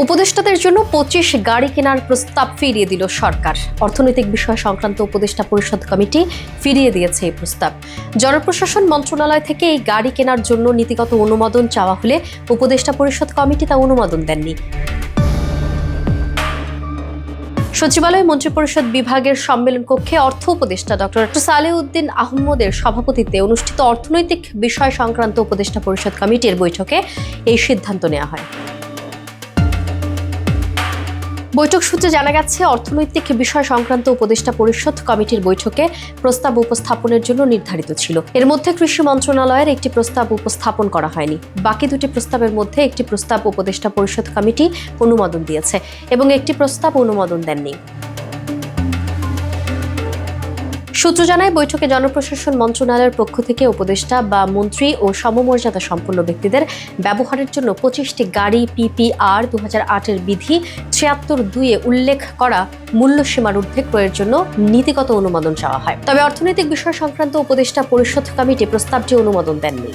উপদেষ্টাদের জন্য 25 গাড়ি কেনার প্রস্তাব ফিরিয়ে দিল সরকার। অর্থনৈতিক বিষয় সংক্রান্ত উপদেষ্টা পরিষদ কমিটি ফিরিয়ে দিয়েছে এই প্রস্তাব। জনপ্রশাসন মন্ত্রণালয় থেকে এই গাড়ি কেনার জন্য নীতিগত অনুমোদন চাওয়া হলে উপদেষ্টা পরিষদ কমিটি তা অনুমোদন দেননি। সচিবালয় মন্ত্রিপরিষদ বিভাগের সম্মেলন কক্ষে অর্থ উপদেষ্টা ডক্টর সালেউদ্দিন আহমদের সভাপতিত্বে অনুষ্ঠিত অর্থনৈতিক বিষয় সংক্রান্ত উপদেষ্টা পরিষদ কমিটির বৈঠকে এই সিদ্ধান্ত নেওয়া হয়। বৈঠক সূত্রে জানা গেছে, অর্থনৈতিক বিষয় সংক্রান্ত উপদেষ্টা পরিষদ কমিটির বৈঠকে প্রস্তাব উপস্থাপনের জন্য নির্ধারিত ছিল। এর মধ্যে কৃষি মন্ত্রণালয়ের একটি প্রস্তাব উপস্থাপন করা হয়নি। বাকি দুটি প্রস্তাবের মধ্যে একটি প্রস্তাব উপদেষ্টা পরিষদ কমিটি অনুমোদন দিয়েছে এবং একটি প্রস্তাব অনুমোদন দেননি। সূত্র জানায়, বৈঠকে জনপ্রশাসন মন্ত্রণালয়ের পক্ষ থেকে উপদেষ্টা বা মন্ত্রী ও সমমর্যাদা সম্পন্ন ব্যক্তিদের ব্যবহারের জন্য 25টি গাড়ি PPR 2008-এর বিধি 73(2)-এ উল্লেখ করা মূল্যসীমার ঊর্ধ্বে ক্রয়ের জন্য নীতিগত অনুমোদন চাওয়া হয়। তবে অর্থনৈতিক বিষয় সংক্রান্ত উপদেষ্টা পরিষদ কমিটি প্রস্তাবটি অনুমোদন দেননি।